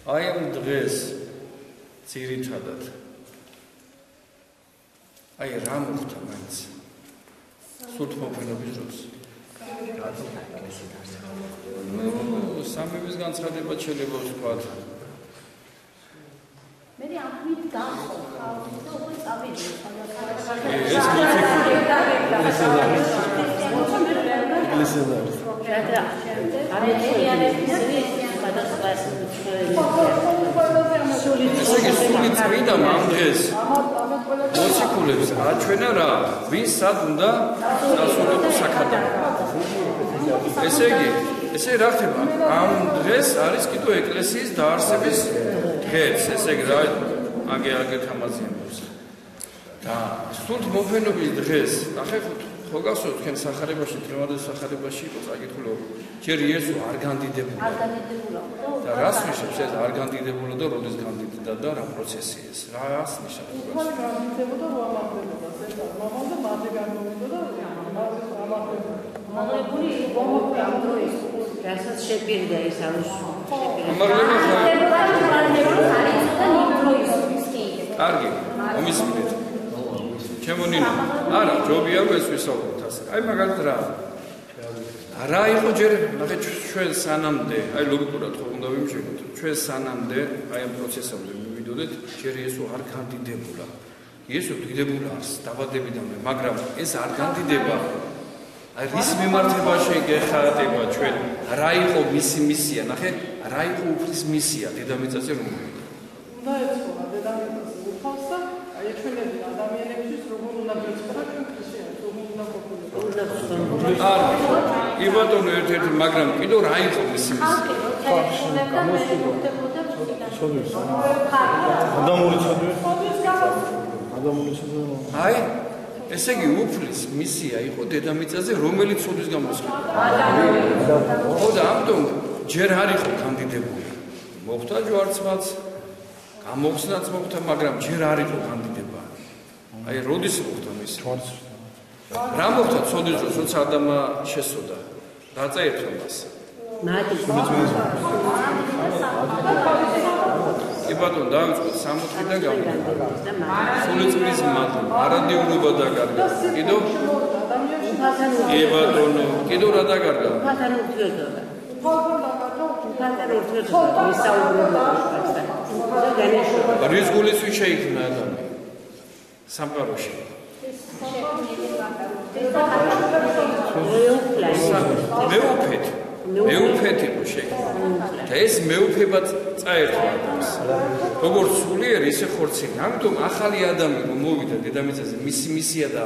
აი ამ დღეს ძირითადად აი რა მოხდა მაინც სულთმოფენობის დროს სამების განცხადება შეიძლება ვთქვათ მე ამით გამხდა და უკვე წავიდი წმინდა ამ დღეს მოციქულებს აჩვენა რა ვის სად უნდა დასრულებო საქადაგო ესე იგი ესე რა ხდება ამ დღეს არის კიდევ ეკლესიის დაარსების დღეც ესე იგი რა აგერ თამაზიანებს და სულთმოფენობის დღეს ნახე ხო გახსოვთ თქვენ სახარებაში დღევანდელ სახარებაში იყო წაკითხულო ჯერ იესო არ განდიდებულა და რას ნიშნავს ეს არ განდიდებულა და როდის განდიდდა და რა პროცესი ეს რას ნიშნავს უბრალოდ განდიდებოდა რომ ამახდებოდა ზედა მამამ და მამე გამოვიდა და ამახდებოდა მაღლებული იყო ამ დროის რასაც შეპირდა ეს არის კარგი მომისმინეთ ჩემო ნინო არა ჯობია რომ ეს ვისაუბროთ ასე აი მაგალითად რა იყო ჯერ ნახე ჩვენ სანამდე აი ლოგიკურად ხო უნდა ვიმჩნევოთ ჩვენ სანამდე აი ამ პროცესამდე მივიდოდეთ ჯერ იესო არ განდიდებულა იესო დიდებულა არის დაბადებიდანვე მაგრამ ეს არ განდიდება აი რის მიმართებაში გეხარდება ჩვენ რა იყო მისი მისია ნახე რა იყო უფლის მისია დედამიწაზე რომ უნდა ეცხოვა დედამიწაზე უფალს და აი ჩვენები ადამიანებისთვის როგორ უნდა გეცხოვა ჩვენ ქრისტიანებს როგორ უნდა ყოფილიყო კი ბატონო ერთ-ერთი მაგრამ კიდევ რა იყო მისი მისია აი ესე იგი უფლის მისია იყო დედამიწაზე რომელიც ცოდვის გამოსხივდა ხო და ამიტომ ჯერ არ იყო კანდიდებული მოხდა ჯვარცმაც გამოხსნაც მოხდა მაგრამ ჯერ არ იყო კანდიდება აი როდის მოხდა მის რა მოხდა ცოდვის დროს როცა ადამა შესწოდა რა წაერთვა მას კი ბატონო დავიწყოთ 60-დან გამოდიოდა სულიწმის მადლი არადიულობა დაკარგა კიდევ კი ბატონო კიდევ რა დაკარგა რის გულისთვის შეიქმნა ადამი სამყაროში მეუფეთ იყო შეიქმნა და ეს მეუფებად წაერთვა ადამიანს როგორც სულიერი ისე ხორცინი ამიტომ ახალი ადამი რომ მოვიდა დედამიწაზე მისი მისია და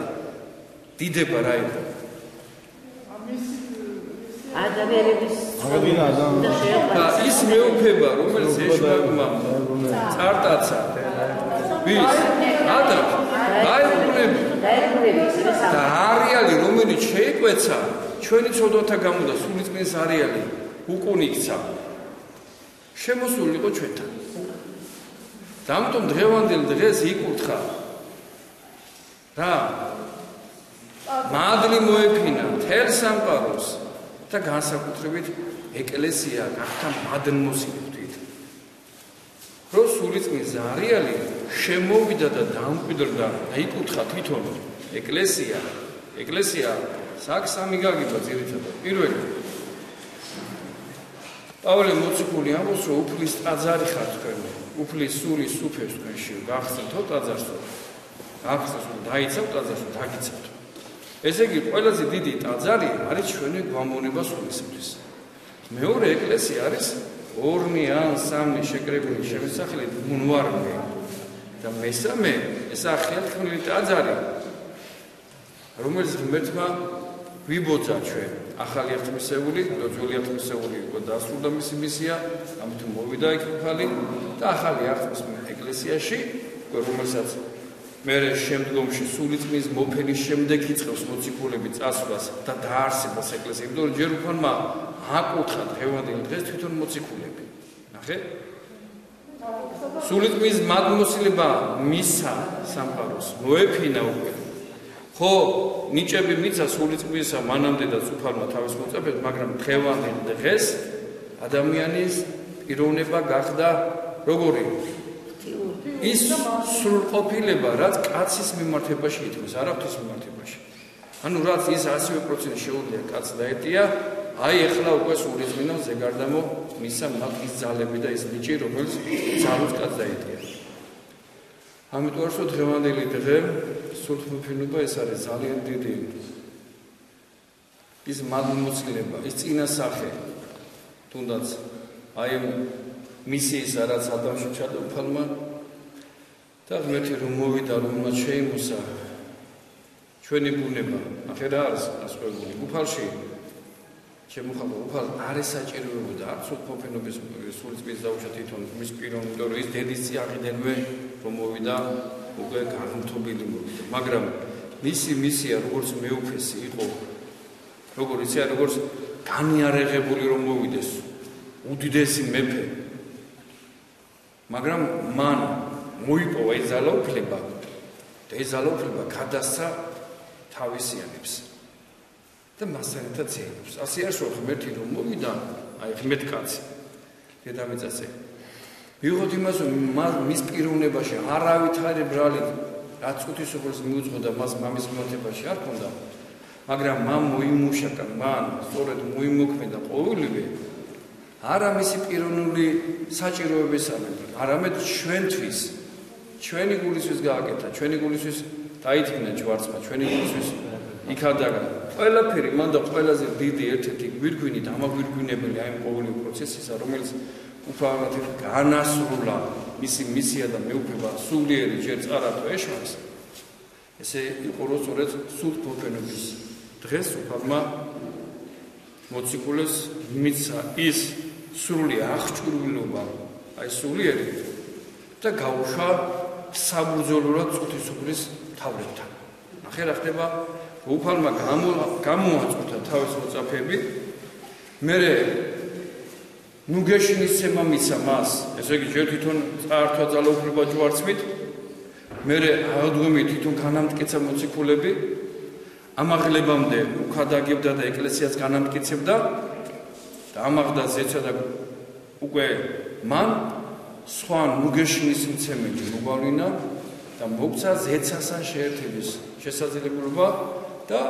დიდება რა იყო ადამიანების და ის მეუფება რომელიც ეშმაკმა წარტაცა ვის ადამ დაებრუნები და არეალი რომელიც შეიკვეცა ჩვენი ცოდვათა გამო და სულიწმის არეალი უკუნ იქცა შემოსული იყო ჩვენთან და ამიტომ დღევანდელ დღეს იკუთხა რა მადლი მოეფინა მთელ სამყაროს და განსაკუთრებით ეკლესია გახდა მადლმოსილებით რომ სულიწმის არეალი შემოვიდა და დამკვიდრდა და იკუთხა თვითონ ეკლესია სამი გაგიბა ძირითადად პირველი პავლე მოციქული ამბობს რომ უფლის ტაძარი ხარ თქვენ უფლის სულის უფებს თქვენში გახსნათო ტაძარსო გახსნათ რომ დაიცავ ტაძარსო დაგიცავთ ესე იგი ყველაზე დიდი ტაძარი არის ჩვენი გვამონება სულისათვის მეორე ეკლესია არის 2 ან 3 შეკრებილი შემოსახლით მუნვარული და მესამე ეს ახალთქმული ტაძარი რომელიც ღმერთმა ვიბოძა ჩვენ ახალი ერთმისეული და ძველი ერთმისეული იყო დასრულდა მისი მისია ამიტომ მოვიდა იქ ხალი და ახალი ერთმისეული ეკლესიაში რომელსაც მე შემდგომში სულიწმის მოფენის შემდეგ იწყებს მოციქულები წასვლას და დაარსებას ეკლესია იმიტომ რომ ჯერ უფალმა აკუთხა დღევანდელ დღეს თვითონ მოციქულები ნახე სულიწმის მადლმოსილება მისა სამყაროს მოეფინა უკვე ხო ნიჭები მიცა სულიწმისა მანამდე და უფალმა თავის მოწაფედ მაგრამ დღევანდელ დღეს ადამიანის პიროვნება გახდა როგორი? ის სრულყოფილება, რაც კაცის მიმართებაში ითქმის, არაფრის მიმართებაში. ანუ რაც ის 100% შეუძლია კაცს დაეტია, აი ეხლა უკვე სულიწმინდა ზეგარდამო მისა მათ ის ძალები და ის ნიჭი, რომელიც ძალუց კაცს დაეტია. ამიტომ რომ დღევანდელი დღე სულთმოფენობა ეს არის ძალიან დიდი ის მადლმოწილება, ის წინასახე, თუნდაც აი მისიის რაც ადამიანში ჩადა უფალმა და ღმერთი რომ მოვიდა რომ მათ შეიმოსა ჩვენი ბუნება, ახლა რა არის ასწავლული უფალში შემოხატა უფალ არ ესაჭიროებოდა არც სულთმოფენობის სულიწმინდის დაუშვათ თვითონ მის პიროვნებად რომ ის დედის წიაღიდენვე რომ მოვიდა უკვე განთობილი მოვიდა, მაგრამ მისი მისია როგორც მეუფესი იყო როგორ იცი როგორც განიარაღებული რომ მოვიდეს უდიდესი მეფე მაგრამ მან მოიპოვა ეს ძალაუფლება და ეს ძალაუფლება გადასცა თავისიანებს და მასთან ერთად ძეებს ასე არის რომ ღმერთი რომ მოვიდა აი ღმერთკაცი დედამიწაზე მიუხედავად იმას რომ მის პიროვნებაში არავითარი ბრალი რაც უთისობრს მიუძღოდა მას მამის მიმართებაში არ ქონდა მაგრამ მან მოიმუშაკა მან სწორედ მოიმოქმედა ყოველივე არა მისი პიროვნული საჭიროებისამებრ არამედ ჩვენთვის ჩვენი გულისთვის გააკეთა ჩვენი გულისთვის დაითმინა ჯვარცმა ჩვენი გულისთვის იქადაგა ყველაფერი მან და ყველაზე დიდი ერთ-ერთი გვირგვინი დამაგვირგვინებელი აი ყოველი პროცესისა რომელიც უფალად განასრულა მისი მისია და მეუფლება სულიერი ჯერ წარატო ეშმას ესე იყო რომ სწორედ სულთმოფენობის დღეს უფალმა მოციქულეს მიცა ის სრული აღჭურვილობა აი სულიერი და გაუშვა საბრძოლოდ წუთისუფლის თავებთან ახლა რა ხდება უფალმა გამოაწყვეტა თავის მოწაფეები მე ნუგეშინისცემა მიცა მას ესე იგი ჯერ თვითონ წაართვა ძალაუფლება ჯვარცმით მე აღდგომით თვითონ განამტკიცა მოციქულები ამაღლებამდე უხადაგებდა და ეკლესიას განამტკიცებდა და ამაღდა ზეცა და უკვე მან სხვა ნუგეშინის მცემელი მოგვავლინა და მოგცა ზეცასთან შეერთების შესაძლებლობა და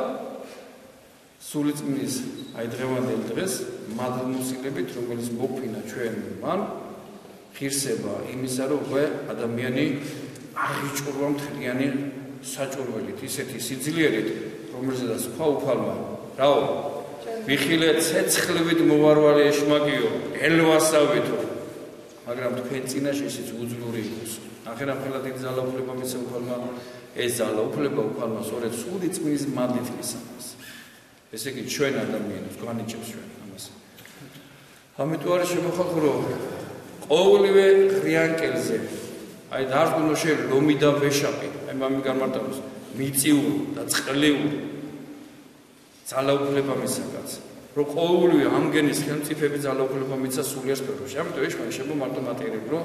სულიწმინდის აი დღევანდელ დღეს მადლმოსილებით რომელიც მოფინა ჩვენ მან ღირსება იმისა რომ უკვე ადამიანი აღიჭურვა მთლიანი საჭურველით ისეთი სიძლიერით რომელზედაც თქვა უფალმა რაო ვიხილე ცეცხლივით მოვარვარე ეშმაკიო ელვასავითო მაგრამ თქვენ წინაშე ისიც უძლური იყოს ახლა ხელად ის ძალაუფლება მისცა უფალმა ეს ძალაუფლება უფალმა სწორედ სულიწმინდის მადლით მისცა ესე იგი ჩვენ ადამიანებს განიჭებს ჩვენ ამას ამიტომ არის შემოხატო რომ ყოველივე ღრიანკელზე აი დარგუნო შე ლომი და ვეშაპი აი მამი განმარტავს მიწიურ და წყლიურ ძალაუფლება მისცა კაც რომ ყოველივე ამგენის ხელმწიფეები ძალაუფლება მისცა სულიერ სფეროში ამიტომ ეს შეიძლება მარტო მატერიებრო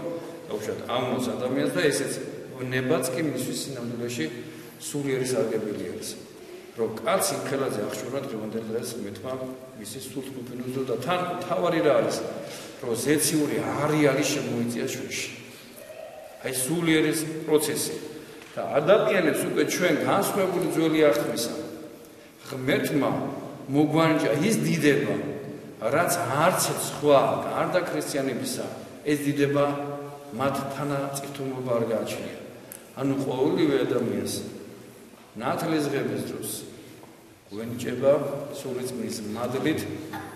დაუშვათ ამოს ადამიანს და ესეც ნებაც კი მისთვის სინამდვილეში სულიერი სარგებელი არის რომ კაცი ხელაზე აღჭურვა დღევანდელ დღეს მეთქვა მისი სულთმოფენობის და თან თავარი რა არის რომ ზეციური არეალი შემოიწია ჩვენში აი სულიერის პროცესი და ადამიანებს უკვე ჩვენ განსხვავებული ძველი აღთქმისა ღმერთმა მოგვანიჭა ის დიდება რაც არც სხვა გარდა ქრისტიანებისა ეს დიდება მათ თანაწირთულობა არ გააჩნია ანუ ყოველივე ადამიანს ნათლისღების დროს გვენიჭება სულიწმინდის მადლით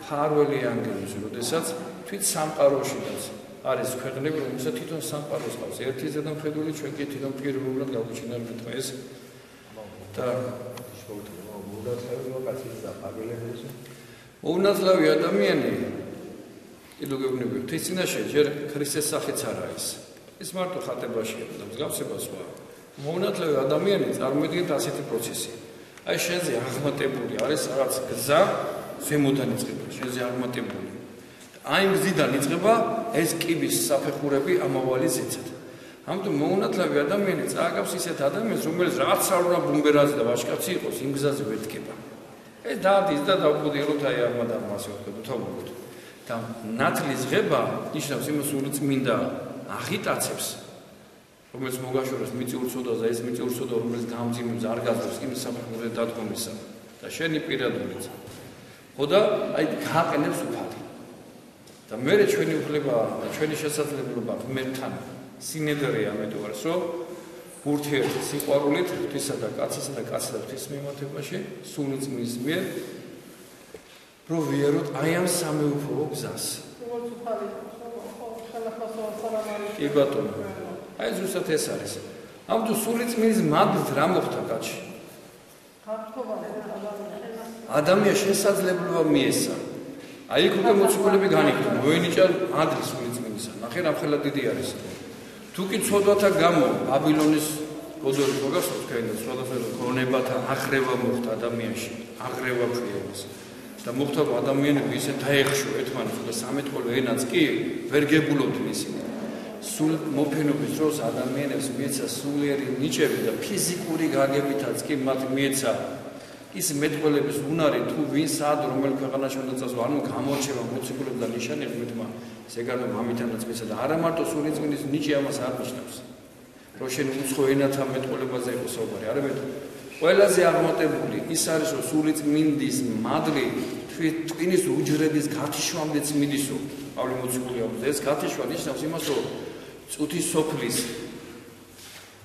ფარველი ანგელოზი როდესაც თვით სამყაროშიც არის ქვეყნები რომელსაც თვითონ სამყაროს ყავს ერთი ზედამხედველი ჩვენ კი თვითონ პიროვნულად გავუჩინარებთ ეს და მოუნათლავი ადამიანი ილოგებნები ღვთის წინაშე ჯერ ქრისტეს სახეც არა ეს მარტო ხატებაშია და მსგავსება სხვა მოუნათლავი ადამიანი წარმოიდგინეთ ასეთი პროცესი აი შენზე აღმატებული არის რაღაც გზა ზემოდან იწყება შენზე აღმატებული აი გზიდან იწყება ეს კიბის საფეხურები ამავალი ზეცად ამიტომ მოუნათლავი ადამიანი წააგავს ისეთ ადამიანს რომელიც რაღაც არ უნდა ბუმბერაზი და ვაჟკაცი იყოს იმ გზაზე ვეთქება ეს დადის და დაუბრუნდით აი აღმატება ასე ვთქვათ უთავობოდ და ნათლის ღება ნიშნავს იმას, რომ წმინდა აღიტაცებს, რომელიც მოგაშოროს მიწიურცოდაზე, ეს მიწიურცოდა, რომელიც გამძიმებს, არ გაძლევს იმ საფრთხეზე დადგომისა და შენი პირადულიც. ხო და აი გააყენებს უფალი. და მე ჩვენი უფლება, ჩვენი შესაძლებლობა ღმერთთან სინედრია მეტყვარს, რომ ურთიერთ სიყვარულით ღვთისა და კაცისა და კაცის და ღვთის მიმართებაში სული წმინდის მიერ რომ ვიეროთ აი ამ სამეუფლო გზას. კი ბატონო. აი ზუსტად ეს არის. ამ თუ სული წმინდის მადლით რა მოხდა კაცში? ადამიანს შესაძლებლობა მიესა. აი იქ უკვე მოციქულები განიხილავენ, მოენიჭა მადლი სული წმინდისა. ნახე რა ხელა დიდი არის. თუ კი ცოდვათა გამო ბაბილონის გოდორი მოგახსოვს კაინდა სხვადასხვა ქონებათა აღრევა მოხდა ადამიანში, აღრევა ფრიობას. და მოხდა ადამიანები ისე დაეხშო ერთმანეთს და სამეთყოლო ენაც კი ვერ გებულობდნენ ისინი. სულ მოფენობის დროს ადამიანებს მიეცა სულიერი ნიჭები და ფიზიკური გაგებითაც კი მათ მიეცა ის მეტყველების უნარი თუ ვინ სად რომელ ქვეყანაში უნდა წასვლა, ანუ გამორჩება მოციქულებს და ნიშანი ღმერთმა ზეგანო მამითანაც მეცა და არა მარტო სული წმინდის ნიჭი ამას არ ნიშნავს. რომ შენ უცხო ენათა მეტყველებაზე იყო საუბარი, არამედ ყველაზე აღმატებული ის არის, რომ სული წმინდის მადლი ტვინის უჯრედის გათიშვამდეც მიდისო. პავლე მოციქული ამბობს, ეს გათიშვა ნიშნავს იმას, რომ წუთის სოფლის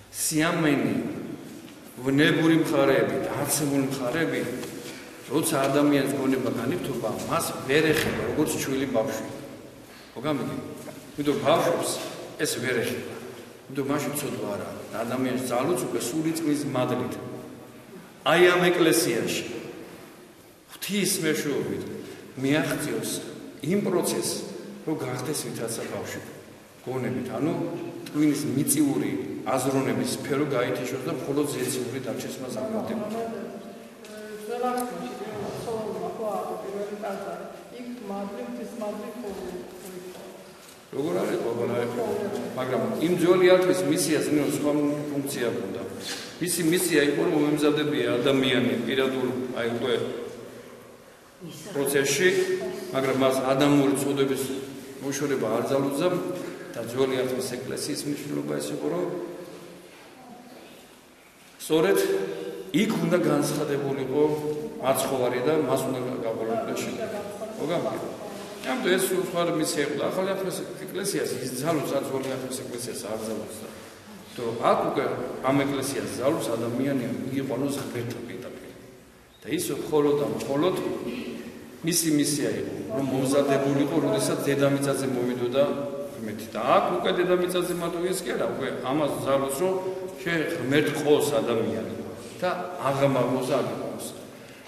სიამენი ვნებური მხარეები და არცებული მხარეები, როცა ადამიანს გონება განიფთობა, მას ვერ ეხება, როგორც ჩვილი ბავშვი. მოგამიგე? იმიტომ ბავშვებს ეს ვერ ეხება. იმიტომ მაშინ ცოდვა არა. ადამიანს ძალუც უკვე სული წმინდის მადლით. აი ამ ეკლესიაში ღვთის მეშვეობით მიაღწიოს იმ პროცესს, რომ გახდეს ვითარცა ბავშვი. გონებით, ანუ ტვინის მიწიური აზროვნების სფერო გაითიშოს და მხოლოდ ზეციური დარჩეს მას აღმატება. როგორ არის მაგრამ იმ ძველი ათლის მისიას ნუ სხვა ფუნქცია ჰქონდა. მისი მისია იყო რომ მომემზადებია ადამიანი პირადულ აი უკვე პროცესში, მაგრამ მას ადამიანური წოდების მოშორება არ ძალუძა და ძველი ათლის ეკლესიის მნიშვნელობა ის იყო რომ სწორედ იქ უნდა განცხადებულიყო მაცხოვარი და მას უნდა გაყოლოდა შედეგი. მოგამიგე? ამიტომ ეს სხვა მისია იყო. ახალი ათლის ეკლესიას ის ძალუძ ძველი ათლის ეკლესიას არ ძალუძდა. то აქ უკვე ამ ეკლესიას ძალუძ ადამიანი მიიყვანოს ღმერთთან პირდაპირ. და ის მხოლოდ და მხოლოდ მისი მისია იყო, რომ მომზადებულიყო, როდესაც დედამიწაზე მოვიდოდა ღმერთი. და აქ უკვე დედამიწაზე მატუეს კი არა, უკვე ამას ძალუძ რომ ღმერთ ყოს ადამიანი და აღამაღლოს აგებოს.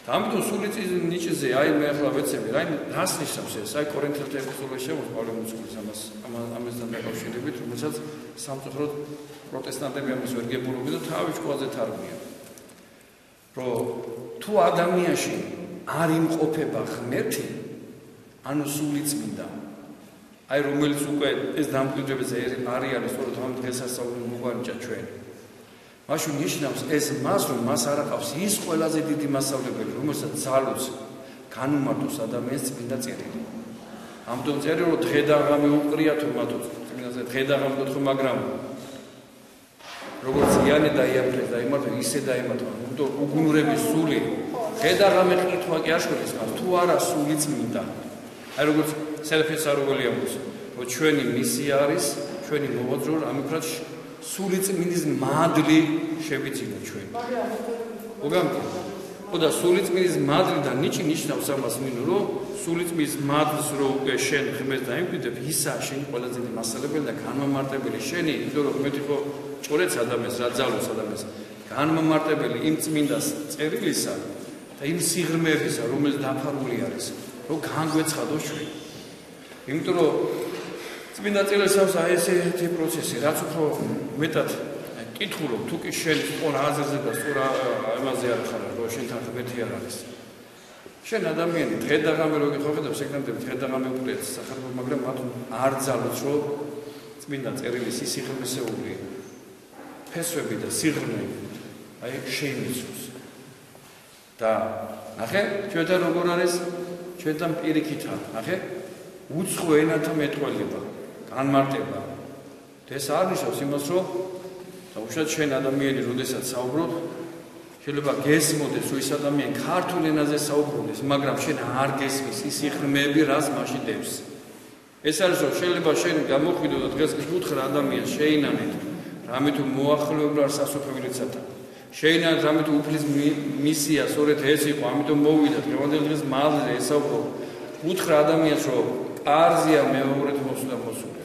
და ამიტომ სული წმინდის ნიჭზე აი მე ახლა ვეცები, რას ნიშნავს ეს? აი კორინთელთა ეპისტოლაში შემოს პავლე მოციქულის ამასთან დაკავშირებით, რომელსაც სამწუხაროდ პროტესტანტები ამას ვერ გებულობენ და თავის ჭკუაზე თარგმნიან. რომ თუ ადამიანში არ იმყოფება ღმერთი, ანუ სული წმინდა, აი რომელიც უკვე ეს დამკვიდრებაზე არის სწორედ ამ დღესასწაულს მოგვანიჭა ჩვენ. მაშინ ნიშნავს ეს მას, რომ მას არ აყავს ის ყველაზე დიდი მასწავლებელი, რომელსაც ძალუძ განუმარტოს ადამიანს წმინდა წერილი. ამიტომ წერილი რომ დღე და ღამე უყრიათო მათო წმინდაზე დღე და ღამე გთხოვ, მაგრამ როგორც იანე დაიაფრეს და იმართო ისე დაემართო, ამიტომ უგუნურების სული დღე და ღამე ყითხვა კი აშკოდეს მას, თუ არა სული წმინდა. აი როგორც სელფესაროველი ამბობს, რომ ჩვენი მისია არის, ჩვენი მოვაძრო ამ უკრად სული წმინდის მადლი შევიძინოთ ჩვენ. მოგამიგე? ხოდა სული წმინდის მადლი და ნიჭი ნიშნავს ამას მინო, რომ სული წმინდის მადლს რო უკვე შენ ღმერთს დაიმკვიდრებ, ისაა შენი ყველაზე დიდი მასწავლებელი და განმამარტებელი შენი, იმიტომ რომ ღმერთი ხო ჭორեց ადამიანს, რა ძალუს ადამიანს, განმამარტებელი იმ წმინდას წერილისა და იმ სიღრმეებისა, რომელიც დაფარული არის, რომ განგვეცხადოს ჩვენ. იმიტომ რომ წმინდა წერილს აი ესეთი პროცესი, რაც უფრო მეტად კითხულობ, თუ კი შენ სწორ აზრზე და სწორ ამაზე არ ხარ, რომ შენთან ღმერთი არ არის. შენ ადამიანი დღე და ღამე რო გიხოვებდა, სექტანტები დღე და ღამე უყურეთ სახარებო, მაგრამ მათ არ ძალუც რომ წმინდა წერილის ის სიღრმისეული ფესვები და სიღრმეები აი შეიმიცოს. და ნახე, ჩვენთან როგორ არის? ჩვენთან პირიქითა, ნახე? უცხო ენათა მეტყველება, განმარტება. ეს არ ნიშნავს იმას, რომ უშუალოდ შენ ადამიანი, როდესაც საუბრობ, შეიძლება გესმოდეს, რომ ეს ადამიანი ქართულ ენაზე საუბრობს, მაგრამ შენ არ გესმის ის სიღრმეები, რას მაშინ დევს. ეს არის რომ შეიძლება შენ გამოხვიდო და დღეს გითხრა ადამიანს შეინანეთ, რამე თუ მოახლოებრივ არ სასופველიცათა. შეინანეთ რამე თუ უფლის მისია, სწორედ ეს იყო, ამიტომ მოვიდა დღევანდელ დღეს მალზე ესაუბრო. უთხრა ადამიანს რომ კარზია მეორედ მოსვლა მოსული.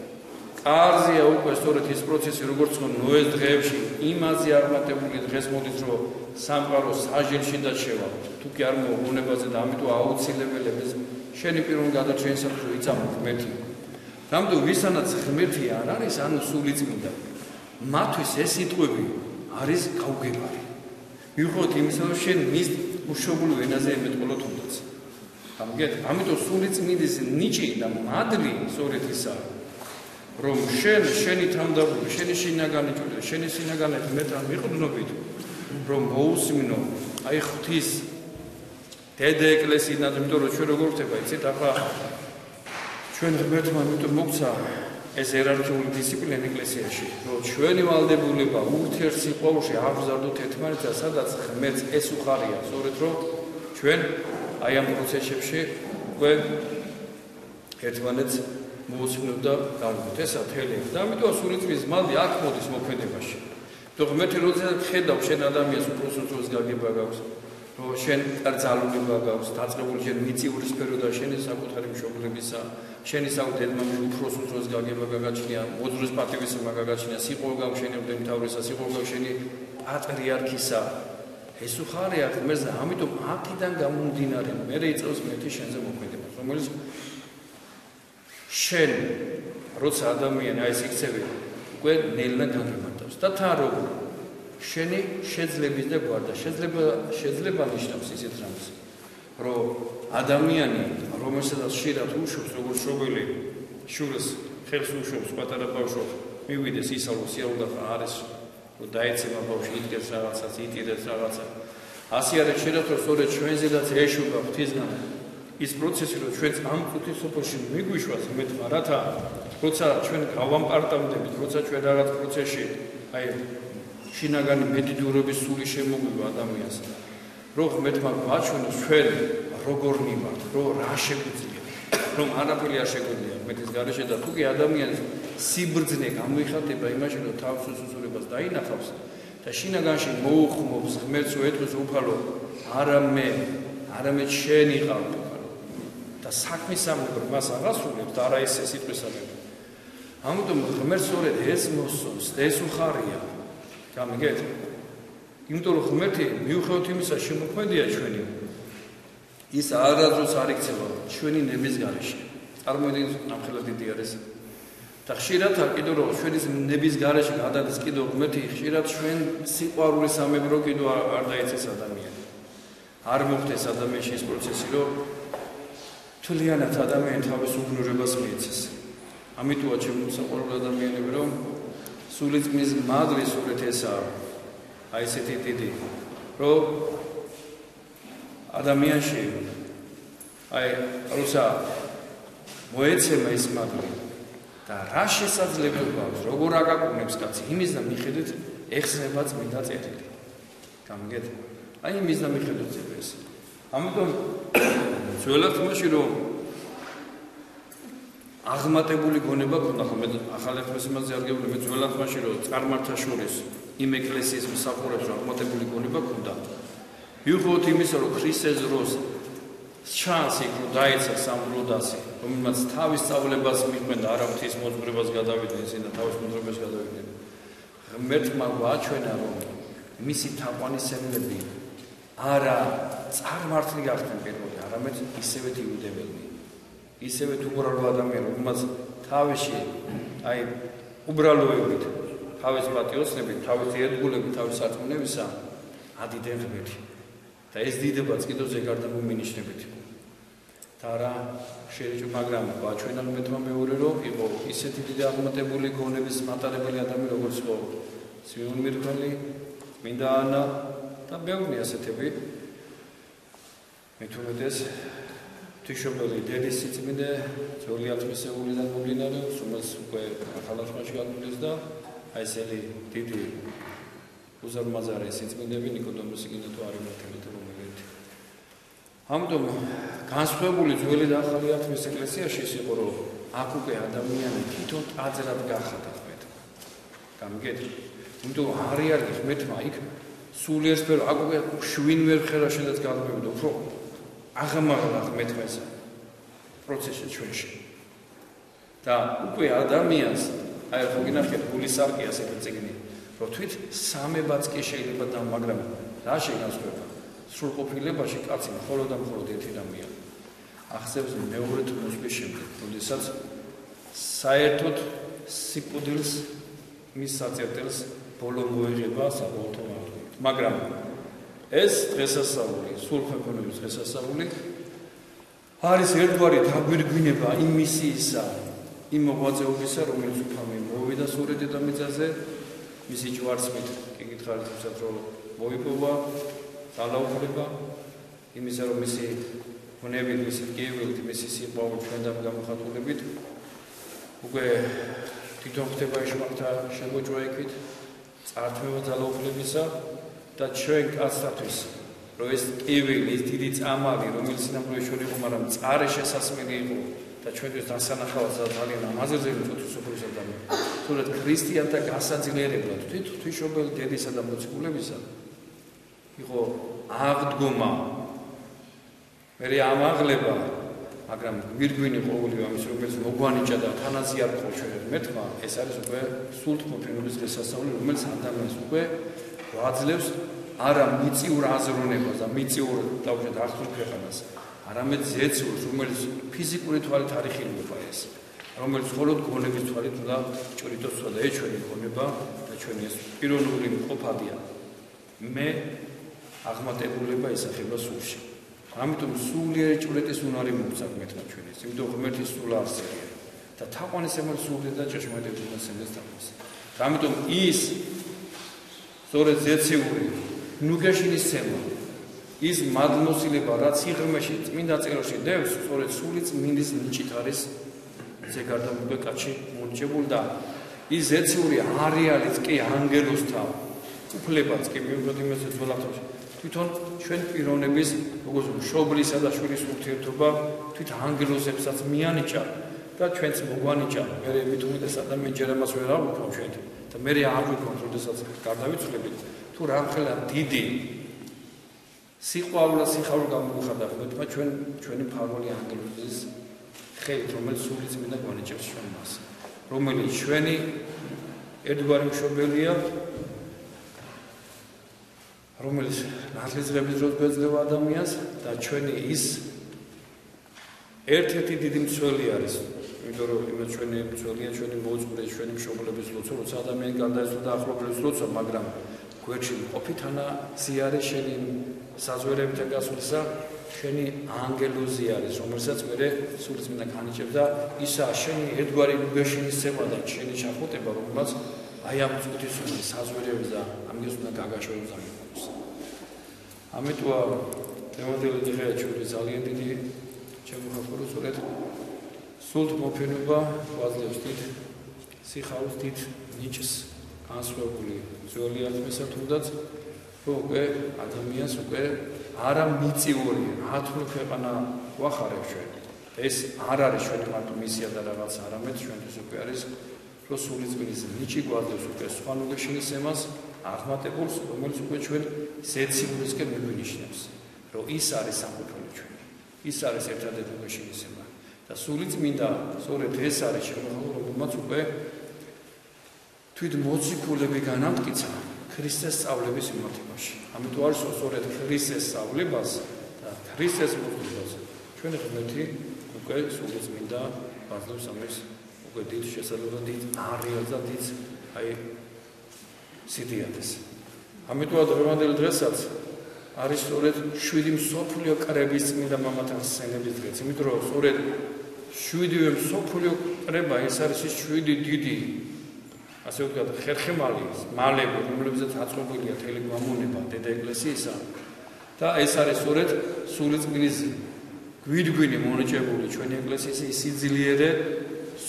კარზია უკვე სწორედ ის პროცესი როგორც ხო ნოეს დღეებში იმაზე აღმატებული დღეს მოდის რომ სამყარო საჟელში დაჩევა. თუ კი არ მოუნებაზე და ამიტომ აუცილებელია შენი პირველ გადარჩენისას რომ იცამო ღმერთი. რამდო ვისანაც ღმერთი არ არის, ანუ სულიწმინდა. მათთვის ეს სიტყვები არის გაუგებარი. მიუხედავად იმისა, რომ შენ მის უშობლო ენაზე ემეტყველო თუნდაც. ამიტომ სულიწმინდის ნიჭი და მადლი სწორედ ისაა, რომ შენი თამდაყოლი, შენი შინაგანი ჭრილი, შენი შინაგანი ღმერთთან მიყვდნობით, რომ მოусმინო აი ღვთის დედა ეკლესიიდან, იმიტომ რომ ჩვენ როგორ ხდება, იცით, ახლა ჩვენ ღმერთმა ამიტომ მოგცა ეს იერარქიული დისციპლინა ეკლესიაში, რომ ჩვენი ვალდებულება ურთიერთსიყვარულში აღზარდოთ ერთმანეთს და სადაც ღმერთს ეს უხარია, სწორედ რომ ჩვენ აი ამ პროცესებში უკვე ერთმანეთს მოусმინოთ და გავიგოთ. ესა თელი და ამიტომ სულიწმინდის მადლი აქ მოდის მოქმედებაში. თუ ღმერთი როდესაც ხედავ შენ ადამიანს უпроსოს დროს გაგება გაქვს, რომ შენ კრძალულება გაქვს, დაწყებული შენ მიწიური სფერო და შენი საკუთარი მშობლებისა, შენი საკუთარი დედმამის უпроსოს დროს გაგება გაგაჩნია, მოძღვრის პატივისცემა გაგაჩნია, სიყვარული გამშენებდა მთავრისა, სიყვარული გამშენი პატრიარქისა. ეს უხარია ღმერთს და ამიტომ აქედან გამომდინარე მე იწევს მეთი შენზე მოქმედებას, რომელიც შენ როცა ადამიანი აი ეს იქცევი უკვე ნელა გაგიმარტავს და თან როგორ შენი შეძლების და გვარდა შეიძლება ნიშნავს ისეთ რამს რომ ადამიანი რომელსაც ხშირად უშვებს როგორც შობელი შურს ხელს უშვებს პატარა ბავშვს მივიდეს ისალო სიარულდა არის რომ დაეცემა ბავშვი იდგეს რაღაცას იტირებს რაღაცა ასე არის შეიძლება რომ სწორედ ჩვენზედაც ეშვება ღვთისგან ის პროცესი რომ ჩვენ ამ ღვთისოფლში მიგვიშვას მეთქმა რათა როცა ჩვენ გავამპარტავდებით როცა ჩვენ რაღაც პროცესში აი შინაგანი მედიდურობის სული შემოგვივა ადამიანს რომ მეთქმა გვაჩვენოს ჩვენ როგორ მივართ რომ რა შეგვიძლია რომ არაფერი არ შეგვიძლია მეთის გარეშე და თუ კი ადამიანის სიბრძნე გამოიხატება იმაში რომ თავს უსუსურებას დაინახავს და შინაგანში მოუხმობს ღმერთს უეთქოს უფალო არამედ შენი ყავ და საქმისამებრ მას აღასრულებს და არა ესე სიტყვისამებრ ამიტომ ღმერთს სწორედ ეს მოსწონს და ეს უხარია გამიგეთ იმიტომ რომ ღმერთი მიუხედავად იმისა შემოქმედია ჩვენი ის არასდროს არ იქცევა ჩვენი ნების გარეშე წარმოიდგინეთ ამხელად დიდი არის და ხშირად კიდევ რომ ჩვენის ნების გარეშე გადადის კიდევ ღმერთი ხშირად ჩვენ სიყვარულის სამებრო კიდევ არ დაეცეს ადამიანი არ მოხდეს ადამიანში ეს პროცესი რომ თლიანად ადამიანი თავის უგნურებას მიეცეს ამიტომა ჩემო საყვარელ ადამიანები რომ სულიწმის მადლი სწორედ ესაა აი ესეთი დიდი რომ ადამიანში აი როცა მოეცემა ის მადლი და რა შესაძლებლობა აქვს როგორ აკაკუნებს კაცი იმის და მიხედვით ეხსნება წმინდა წერილი გამიგეთ აი იმის და მიხედვით წერილს ამიტომ ძველად თმაში რომ აღმატებული გონება ქონდა ხომ მე ახალ ეთნოს იმაზე არ გეუბნები ძველად თმაში რომ წარმართა შორის იმ ეკლესიის მსახურებს რომ აღმატებული გონება ქონდა მიუხედავად იმისა რომ ქრისტეს დროს ჩანს იქ რომ დაეცა სამბროდასი რომელმაც თავის სწავლებას მიყვენდა არა ღვთის მოძღვრებას გადავიდნენ ისინი და თავის მოძღვრებას გადავიდნენ ღმერთმა გვაჩვენა რომ მისი თაყვანისმცემლები არა წარმართლი გახდნენ პირველი არამედ ისევეთ იუდეველნი ისევეთ უბრალო ადამიანები რომელმაც თავში აი უბრალოებით თავის პატიოსნებით თავის ერთგულებით თავის სარწმუნოებისა ადიდნენ ღმერთი და ეს დიდებაც კიდევ ზეგარდა მომინიშნებით და რა შეიძლება მაგრამ გვაჩვენა მეთქმა მეორე რომ იყო ისეთი დიდი აღმატებული გონების მატარებელი ადამიანი როგორც ხო სვიონ მირხველი მინდა ანა და ბევრი ასეთები მე თუმეტეს თვიშობელი დედის სიწმინდე ძველი ათვისეულიდან მომდინარეობს, რომელს უკვე ახალახანში გაგულის და აი ესეთი დიდი უზარმაზარი სიწმინდები ნიკოდემოსი კიდევ არიმათელი რომელიც ამიტომ განსხვავებული ძველი და ახალი ათვისის ეკლესიაში ის იყო რომ აქ უკვე ადამიანი თვითონ ტაძრად გახადა ხმეთ. გამიგეთ? იმიტომ არ არის ხმეთმა იქ სულიერ სფერო აქ უკვე შვინ ვერ ხერა შედაც გადმევიდა უფრო აღამაღლა ხმეთმა ეს პროცესი ჩვენში. და უკვე ადამიანს აი ხო გინახეთ გულისარკიას ეს წიგნი რომ თვით სამებაც კი შეიძლება და მაგრამ რა შეგასწრება სრულყოფილებაში კაცი მხოლოდ და მხოლოდ ერთი რამეა ახსევს მეორე მოსვლის შემდეგ როდესაც საერთოდ სიკვდილს მის საწერტელს ბოლო მოიღება საბოლოო მართლით მაგრამ ეს დღესასწაული სრულყოფილების დღესასწაული არის ერთგვარი დაგვირგვინება იმ მისიისა იმ მოღვაწეობისა რომელიც უფალმა მოვიდა სული დედამიწაზე მისი ჯვარცმით კი გითხარით თუმცა რომ მოიპოვა ძალაუფლება იმისა რომ მისი უნები მისი გეველით მისი სიყვარული ჩვენთან გამოხატულებით უკვე თვითონ ხდება შმართა შემოჭრა ექვით წართმევა ძალაუფლებისა და ჩვენ კაცთათვის რომ ეს გეველი ეს დიდი წამალი რომელიც სინამდვილეში იყო მაგრამ წარე შესასმელი იყო და ჩვენთვის დასანახავად ძალიან ამაზრზელი წუთისუფლისა და თუნდაც ქრისტიანთა გასაძლიერებლად თვითშობილ დედისა და მოციქულებისა იყო აღდგომა მე ამაღლება მაგრამ გვირგვინი ყოველი ამის რომელიც მოგვანიჭა და თანაზი არ ყო ჩვენ მეთქმა ეს არის უკვე სულთმოფენობის დღესასწაული რომელიც ადამიანს უკვე გვაძლევს არა მიწიურ აზროვნებას და მიწიურ დაუშვათ აღწურ ქვეყანას არამედ ზეცურს რომელიც ფიზიკური თვალით არ იხილება ეს რომელიც მხოლოდ გონების თვალით უნდა ჭრიტოს და ეს ჩვენი გონება და ჩვენი ეს პიროვნული მყოფადია მე აღმატებულება ისახება სულში ამიტომ სულიერი ჭრიტის უნარი მოგწაკმეთმა ჩვენს იმიტომ ღმერთის სულ არსებია და თაყვანისმცემელი სული და ჭეშმარიტების მოსენდეს თავს ამიტომ ის სწორედ ზეციური ნუგეშინის ცემა ის მადლმოსილება რაც სიღრმეში წმინდა წერილში დევს სწორედ სული წმინდის ნიჭით არის ზეგარდამუგე კაცი მონიჭებული და ის ზეციური არეალიც კი ანგელოსთან უფლებაც კი მიუხედავად იმისა ძველათოში თვითონ ჩვენ პიროვნების როგორც მშობლისა და შვილის ურთიერთობა თვით ანგელოსებსაც მიანიჭა და ჩვენც მოგვანიჭა მე მით უმეტეს ადამიანს ჯერ ამას ვერ აღვიქვა ჩვენ და მე არ ვიქვა როდესაც გარდავიცვლებით თუ რამხელა დიდი სიყვარული სიხარული გამოგხადა ხმეთმა ჩვენი მფარველი ანგელოზის ხელით რომელიც სული წმინდა გვანიჭებს ჩვენ მას რომელიც ჩვენი ერთგვარი მშობელია რომელიც ნათლისღების დროს გვეძლევა ადამიანს და ჩვენი ის ერთ-ერთი დიდი მცველი არის იმიტომ რომ იმенно ჩვენი მცველია ჩვენი მოძღვრე ჩვენი მშობლების ლოცვა როცა ადამიანი გარდაეცვალა და ახლობლების ლოცვა მაგრამ გვერდში ყოფითანა ზიარე შენი საზვერებთან გასვლისა შენი ანგელოზი არის რომელსაც მე სულიწმინდა განიჭებს და ისა შენი ერთგვარი გეშინის ცემა და შენი ჩახუტება რომელსაც აი ამ წუთის საზვერებს და ამის უნდა გაგაშოროს ამის ამიტოა თემოდელი დღეა ჩვენი ძალიან დიდი შემოხატულო სწორედ სულთმოფენობა გვაძლევს დიდ სიხარულს დიდ ნიჭს განსხვავებული ძველი ათვისა თუნდაც რომ უკვე ადამიანს უკვე არა მიწიური ათვლ ქვეყანა გვახარებს ჩვენ ეს არ არის ჩვენი მარტო მისია და რაღაც არამედ ჩვენთვის უკვე არის რომ სული წმინდის ნიჭი გვაძლევს უკვე სხვა ნუგეშინის ემას აღმატებულს რომელიც უკვე ჩვენ ზეციბულისკენ მიგვინიშნებს რომ ის არის სამყოფელი ჩვენი ის არის ერთადერთი ნუგეშინის ემა და სული წმინდა სწორედ ეს არის შემოღებული რომელმაც უკვე თვით მოციქულები განამტკიცა ქრისტეს სწავლების მიმართებაში. ამიტომ არის სწორედ ქრისტეს სწავლებას და ქრისტეს მოძღვრებას ჩვენი ღმერთი უკვე სული წმინდა ბაზლობს ამის უკვე დიდ შესაძლებლად დიდ არეალს და დიდ აი სიდიადეს. ამიტომ დღევანდელ დღესაც არის სწორედ 7 მსოფლიო კრების წმინდა მამათა ხსენების დღეც. იმიტომ რომ სწორედ 7-ვე მსოფლიო კრება ეს არის ის 7 დიდი ასე ვთქვათ, ხერხემალი, მალები, რომლებზეც აწყობილია თელი გვამონება დედა ეკლესიისა და ეს არის სწორედ სული წმინდის გვირგვინი მონიჭებული ჩვენი ეკლესიის სიძლიერე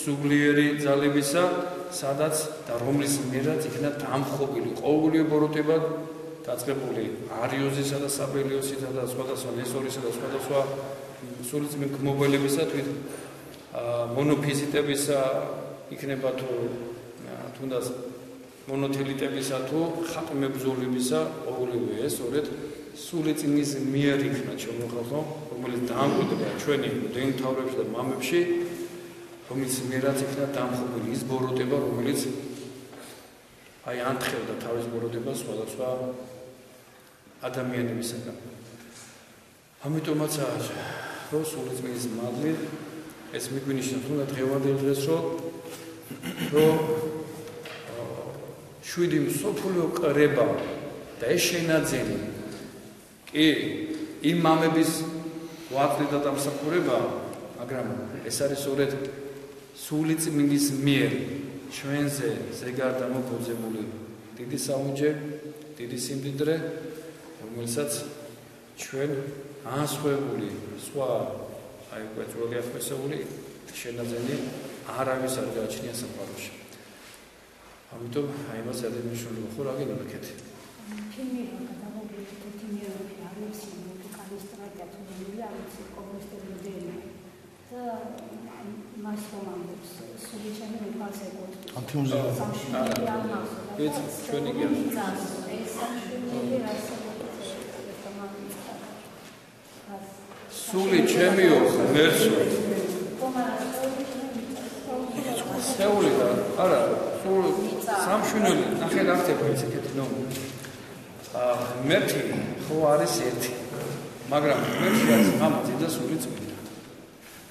სულიერი ძალებისა სადაც და რომლის მიერაც იქნა დამხობილი ყოველი ბოროტება დაწყებული არიოზისა და საბელიოსისა და სხვადასხვა ნესორისა და სხვადასხვა სულიწმი გმობელებისა თვით მონოფიზიტებისა იქნება თუ თუნდაც მონოთელიტებისა თუ ხატმებრძოლებისა ყოველივე ეს სწორედ სულიწმის მიერ იქნა შემოხატვა რომელიც დაამკვიდრა ჩვენი მდევნთავრებში და მამებში რომელიც მიერაც იქნა დამხობილი ის ბოროტება რომელიც აი ანთხევდა თავის ბოროტებას სხვადასხვა ადამიანებისგან ამიტომაც რომ სულიწმის მადლი ეს მიგვინიშნა თუნდაც დღევანდელ დღეს რომ 7 მსოფლიო კრება და ეს შენაძენი კი იმ მამების ვაწყდი და დამსახურება მაგრამ ეს არის სწორედ სულიწმის მიერ ჩვენზე ზეგარ დამოფუძნებული დიდი საუნჯე, დიდი სიმდიდრე, რომელსაც ჩვენ ასხვებული სხვა აი გვეწველი ახმესეული შენაძენი არავის არ გააჩნია სამყაროში. ამიტომ აი მას ადმიშველი ხო რა გინდათ? ჩემი გადამოგვიყვეთ თემები არის კალისტრატია თუნდაც არის კომუნისტური მოდელი და მას მომამბობს სულიწმი მიფასებოდ ანტიმუზეუმი ეს ჩვენი გია სული ჩემიო მერსო სეული და არა სულ სამშვენელი ნახე რა ხდება ისეთი ნო მერტი ხო არის ერთი მაგრამ მერტი არის მამაცი და სულიწმი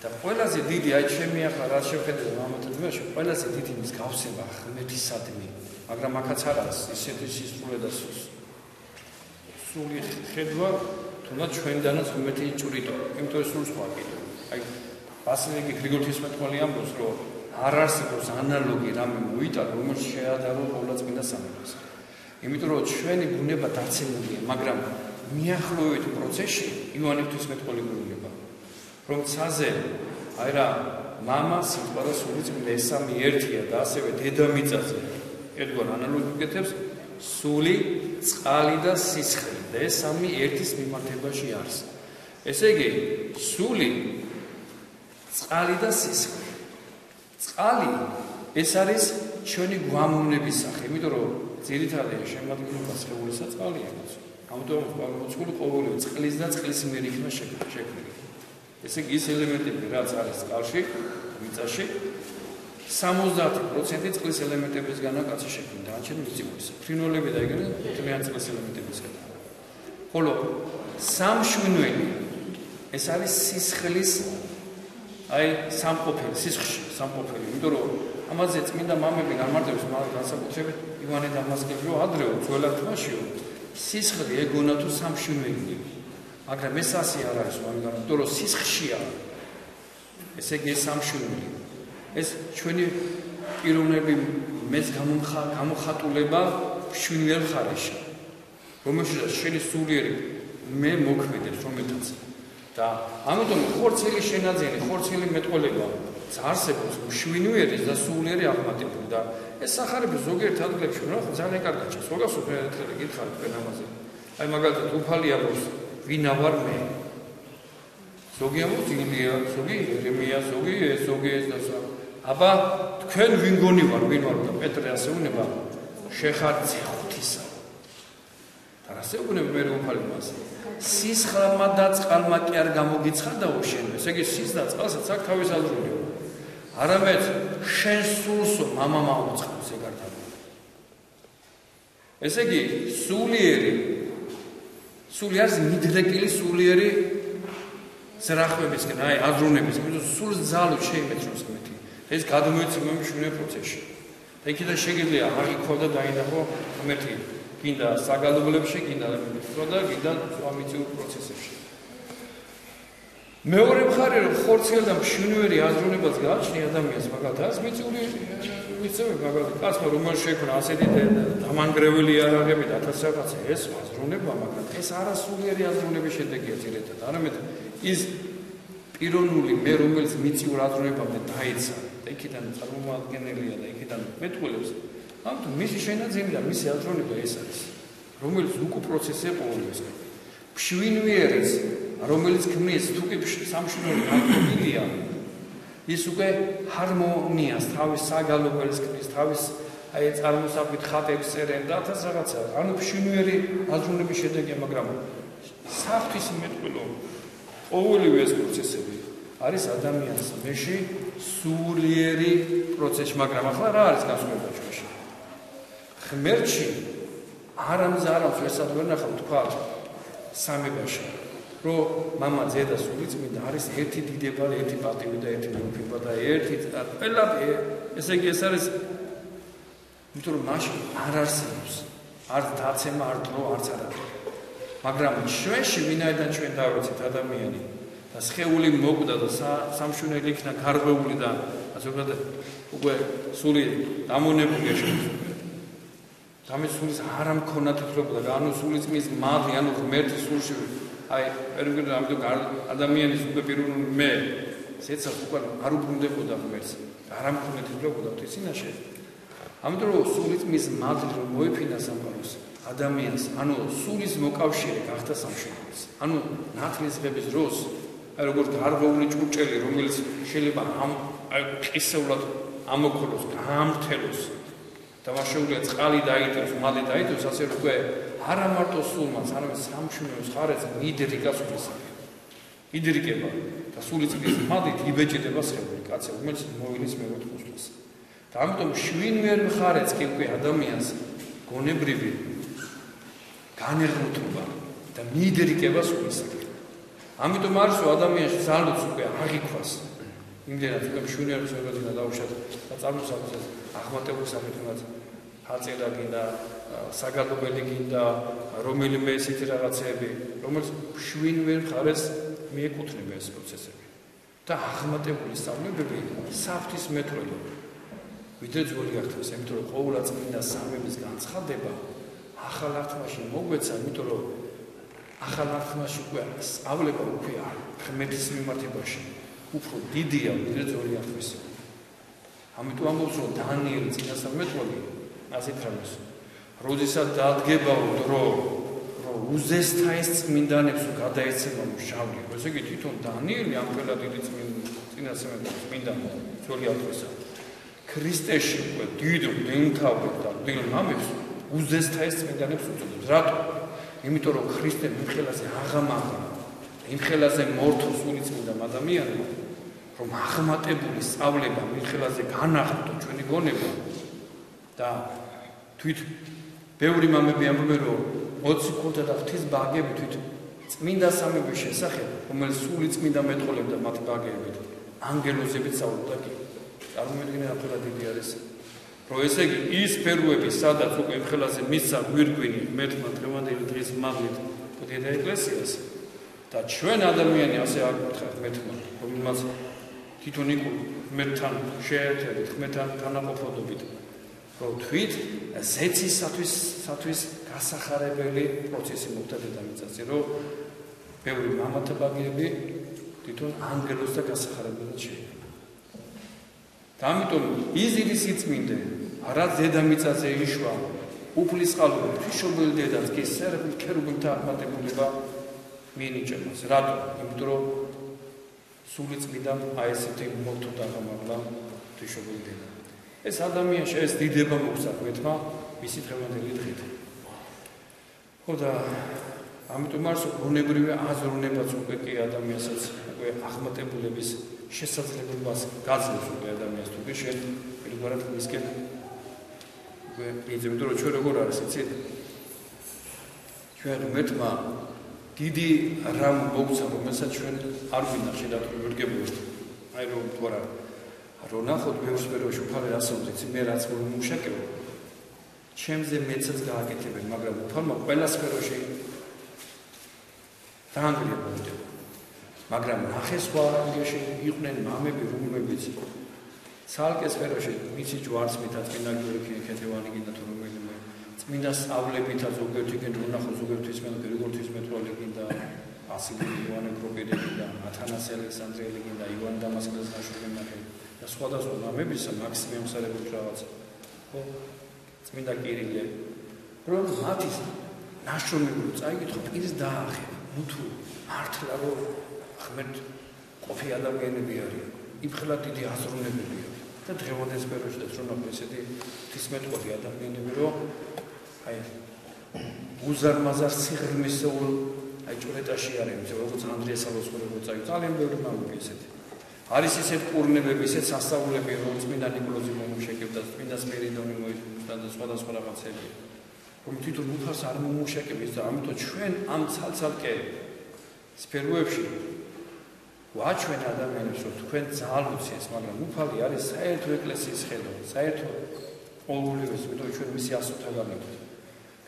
და ყველაზე დიდი აი ჩემი ახლა რა შეხედე მამათმაში ყველაზე დიდი მის გავსება ღმერთისადმი მაგრამ აქაც არ არის ისეთი სისწრაფე და სული ხედვა თუნდაც ჩვენდანაც ღმერთი ჭვრიტო იმიტომ სულ სხვა კიდე აი ბასილიკი გრიგორ მეთვალე ამბობს რომ არ არსებობს ანალოგი რამე მოიტანა რომელიც შეადარო ყოვლადწმინდა სამეფოს იმიტომ რომ ჩვენი ბუნება დაცემულია მაგრამ მიახლოებით პროცესში ივანე ღვთისმეტყველი ბუნება რომ ცაზე აი რა мама სიტყვა და სულიწმი მესამე ერთია და ასევე დედამიწაზე ერთგვარ ანალოგი გაკეთებს სული წყალი და სისხლი და ეს სამი ერთის მიმართებაში არის ესე იგი სული წყალი და სისხლი წყალი ეს არის ჩვენი გვამოვნების სახე იმიტომ რომ ძირითადად შემადგენლობა სხეულისა წყალია ამიტომ მოწყული ყოველივე წყლის და წყლის მიერ იქნა შექმნილი ესე იგი ის ელემენტები რაც არის წყალში, მიწაში 70% წყლის ელემენტებისგანაა კაცი შექმნილი, დანარჩენი მიწისგან. ფრინველები და ეგრე მთლიან წყლის ელემენტებისგან. ხოლო სამშვენელი ეს არის სისხლის აი სამყოფელი, სისხლში სამყოფელი, იმიტომ რომ ამაზე წმინდა მამები გამარტებს მაგ განსაკუთრებით ივანე დამასკელი რომ ადრეო ძველად თვაშიო სისხლი ეგონა თუ სამშვენელი მაგრამ ეს ასე არ არის მაგრამ იმიტომ რომ სისხლშია ესე იგი სამშვენელი ეს ჩვენი პიროვნები მეც გამოხატულება შვენიერ ხარეში რომელშიც შენი სულიერი მე მოქმედებს რომელთაც და ამიტომ ხორცელი შენაძენი ხორცელი მეტყოლება არსებობს შვენიერის და სულიერი აღმატებული და ეს სახარები ზოგიერთ ადგილებში რა ხო ძალიან კარგად ჩანს როგორ უფრო გითხარით თქვენ ამაზე აი მაგალითად უფალი ამბობს ვინა ვარ მე ზოგი ამბობს ილია ზოგი ერემია ზოგი ეს და სხვა აბა თქვენ ვინ გონი ვარ ვინ ვარ და პეტრე ასე უნება შეხარ ცეხუთისა და ასე უნება მე უფალი მას სისხლმა და წყალმა კი არ გამოგიცხადაო შენ ესე იგი სის და წყალსაც აქ თავის აზრულია არამედ შენ სულსო მამა მოუწყობს ეგართან ესე იგი სული არის მიდრეკილი სულიერი ზრახვებისგან აი აზროვნებისგან სულს ძალო შეიმეცნოს მეტი ეს გადმოეცემა მშვენიერ პროცესში და იქიდან შეგიძლია აღიქვა და დაინახო მეტი გინდა საგალობლებში გინდა და გინდა სამიწიურ პროცესებში მეორე მხარე რომ ხორცელი და მშვენიერი აზროვნებას გააჩნია ადამიანს მაგალითად მიწიური მიწები მაგალითად კაცმა რომელიც შექმნა ასეთი დამანგრეველი იარაღები და 1000 რაღაცა ეს აზროვნება მაგრამ ეს არასულიერი აზროვნების შედეგია ძირითადად არამედ ის პიროვნული მე რომელიც მიწიურ აზროვნებამდე დაეცა და იქიდან წარმომადგენელია და იქიდან მეტყველებს ამიტომ მისი შენაძენი და მისი აზროვნება ეს არის რომელიც უკუ პროცესი ეყოლებს ფშვინვიერის რომელიც ქმნის თუ კი სამშვიდობო განყოფილია ის უკვე ჰარმონიას თავის საგალობელს ქმნის თავის აი წარმოსახვით ხატებს წერენ და ათას რაღაცა ანუ ფშვინვიერი აზროვნების შედეგია მაგრამ საფრთხის მეტყველო ყოველივე ეს პროცესები არის ადამიანის მეში სულიერი პროცესი მაგრამ ახლა რა არის განსხვავება ჩვენში ღმერთში არამზარავს ესად ვერ ნახავთ თქვა სამებაში რომ მამა ზედა სულიწმინდა არის ერთი დიდება ერთი პატივი და ერთი მეუფება და ერთი ყველა ესე იგი ეს არის იმიტომ რომ მაშინ არ არსებობს არ დაცემა არ დრო არც არაფერი მაგრამ ჩვენში ვინაიდან ჩვენ დავეცით ადამიანი და სხეული მოკვდა და სამშვენელი იქნა გარღვეული და ზოგადად უკვე სული დამონებულია შეიძლება დამე სულის არ ამქონა თითქოს და ანუ სულიწმის მადლი ანუ ღმერთის სულში აი პერგერ ამიტომ ადამიანის უკვე პიროვნული მე ზეცად უკვე არ უბრუნდებოდა ღმერთს არ ამქონა თითქოს თესინაშე ამიტომ სულიწმის მადლი რომ მოიფინა სამყაროს ადამიანს ანუ სულის მოკავშირე გახდა სამშვენელს ანუ ნათლისღების დროს აი როგორც გარღვეული ჭურჭელი რომელიც შეიძლება ამ აი ყისეულად ამოქოლოს გამრთელოს და მასშეულია წყალი დაიტევს მალე დაიტევს ასე რომ უკვე არა მარტო სულმაც არამედ სამშვენელს ხარეს მიდრიკას უფლისაკი იდრიკება და სულიწმის მადლით იბეჭდება სხეული კაცი რომელიც მოილის მეოთხე ხუსტას და ამიტომ შვინვერ ხარეს კი უკვე ადამიანს გონებრივი განეღრმთობა და მიდრიკება სულისაკი ამიტომ არის რომ ადამიანს ძალოც უკვე აღიქვას იმდენად უკვე შვინვერს ვეროდინა დაუშვათ და წარმოსახვას აღმატებულ სამეთუნად აწედა გინდა საგალობელი გინდა რომელიმე ესეთი რაღაცეები რომელიც შვინვერ ხარეს მიეკუთვნება ეს პროცესები და აღმატებული სწავლებები საფრთხის მეტყველო ვიდრე ძველი აღთქმის იმიტომ რომ ყოვლადწმინდა სამების განცხადება ახალ აღთქმაში მოგვეცა იმიტომ რომ ახალ აღთქმაში უკვე სწავლება უკვე ღმერთის მიმართებაში უფრო დიდია ვიდრე ძველი აღთქმისა ამიტომ ამბობს რომ დანიელი წინასწარმეტყველი ასეთ რამეს როდესაც დადგებაო დრო რომ უზესთაის წმინდანებს გადაეცემა მშავლი ესე იგი თვითონ დანიელი ამ ყველა დიდი წმინდანი ძველი აღთქმისა ქრისტეში უკვე დიდ მდევნთავებს და მდევნამებს უზესთაის წმინდანებს უწოდებს რატო იმიტომ რომ ქრისტე მიხელაზე აღამაღლა იმხელაზე მორთო სულიწმინდა ადამიანმა რომ აღმატებული სწავლება მიხელაზე განახლდო ჩვენი გონება და თვით ბევრი მამები ამბობენ რომ მოციქულთა და ღვთის ბაგები თვით წმინდა სამების შესახებ რომელიც სულიწმინდა მეტყოლებდა მათ ბაგებით ანგელოზებით სწავლობდა კი წარმოიდგინე ახლა დიდი არის რომ ესე იგი ის სფეროები სადაც უკვე მიხელაზე მისცა გვირგვინი ღმერთმა დღევანდელი დღის მადლით დედა ეკლესიას და ჩვენ ადამიანი ასე აგვიქვითხა ღმერთმა რომელმაც თვითონ იყო ღმერთთან შეერთებით ღმერთთან განაყოფოდობით რომ თვით ზეცისათვის გასახარებელი პროცესი მოხდა დედამიწაზე რომ ბევრი მამათა ბაგიები თვითონ ანგელოზთა გასახარებელად შეიძლება და ამიტომ ის დიდი სიწმინდე არა დედამიწაზე იშვა უფლისყალობი თვიშობილი დედაც კი სერაფიმ ქერუბიმთა აღმატებულება მიენიჭებას რატო იმიტომ რომ სულიწმიდა აი ესეთი მორთო დაღამაღლა თვიშობილი დედა ეს ადამიანში ეს დიდება მოხდა ღმერთმა მისი დღევანდელი დღით ხო და ამიტომ არის გონებრივი აზროვნებაც უკვე კი ადამიანსაც უკვე აღმატებულების შესაძლებლობას გაძლევს უკვე ადამიანს თუ კი შენ პირგვარად მისკენ უკვე იმიტომ რომ ჩვენ როგორ არის იცით ჩვენ ღმერთმა დიდი რამ მოგცა რომელსაც ჩვენ არ ვინახავთ და ვერ გებულობთ აი რომ თუ არა რომ ნახოთ მე სფეროში უფალი ასოთიც მე რაც მომუშაკებ ჩემზე მეცაც გააკეთებენ მაგრამ უფალმა ყველა სფეროში დაანგრია მომდება მაგრამ ნახე სხვა ადგილში იყვნენ მამები რომელებიც ცალკე სფეროში მიცი ჯვარს მითაწმინდა გიორგი ქეთევანი გინდა თუ რომელიმე წმინდა სწავლებითა ზოგიერთი გენ რომ ნახო ზოგიერთის მე გრიგორთვის მეტროლი გინდა ასილი იოანე პროპერელი და ათანასე ალექსანდრიელი და ივან დამასკელის ნაშრომი ნახე და სხვადასხვა მამებისა მაქსიმე ამსარებელს რაღაცა ხო წმინდა კირილე რომ მათი ნაშრომები წაიკითხო პირს დაახება ნუ თუ მართლა რომ ღმერთ ყოფი ადამიანები არიან იფხლა დიდი აზროვნებებია და დღევანდელ სფეროში რომ ნახო ესეთი თისმეტყობი ადამიანები რომ აი უზარმაზარ სიღრმისეულ აი ჭურეტაში არის როგორც ანდრია სალოცხოველი წაი ძალიან ბევრი მამები ესეთი არის ისეთ კურნებები ისეთ სასწაულები რომ წმინდა ნიკოლოზი მომუშეკებდა წმინდა სპირიდონი მოიწვდა და სხვადასხვა რაღაცები რომ თვითონ უფალს არ მომუშეკებს და ამიტომ ჩვენ ამ ცალ-ცალკე სფეროებში ვაჩვენ ადამიანებს რომ თქვენ ძალ უციეს მაგრამ უფალი არის საერთო ეკლესიის ხედვა საერთო ყოველივეს მეტყვი ჩვენ მისი ასოთა გამიგეთ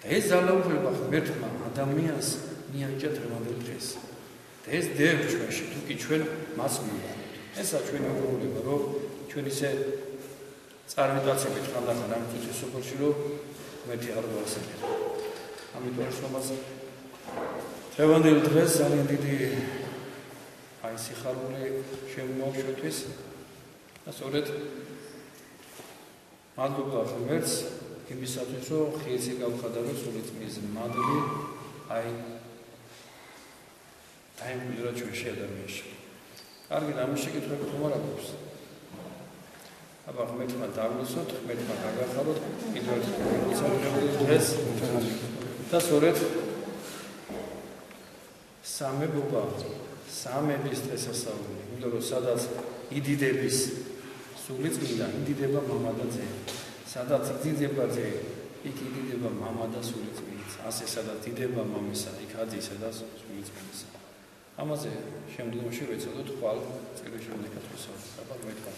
და ეს ძალაუფლება ღმერთმა ადამიანს მიაჭა დღევანდელ დღეს და ეს დევ ჩვენში თუ კი ჩვენ მას მივხვდით ესა ჩვენი უგულება რომ ჩვენ ისე წარმიტაცებით ხანდახან ამ წუთის სოფელში რომ მეტი არ ვასწრებ ამიტომ შემას დღევანდელ დღეს ძალიან დიდი აი სიხარული შემოგვიშვთვის და სწორედ მადლობა ღმერთს იმისათვის რომ ხიეცი გავხადარო სული წმის მადლი აი დაიმკვიდრა ჩვენში ადამიანში კარგი ამის შეკითხვები თუ არა გვაქვს აბა ღმერთმა დაგლოცოთ ღმერთმა გაგახაროთ კიდევ ერთ დღეს და სწორედ სამებობა სამების დღესასწაული იმიტომ რომ სადაც იდიდების სული წმინდა იდიდება მამა და ძე სადაც იდიდება ძე იქ იდიდება მამა და სული წმინდა ასე სადაც იდიდება მამისა იქ აძისა და სული წმინდა ამაზე შემდგომში ვეცადოთ ხვალ წირვის შემდეგაც ვისაუბროთ აბა მეთქვა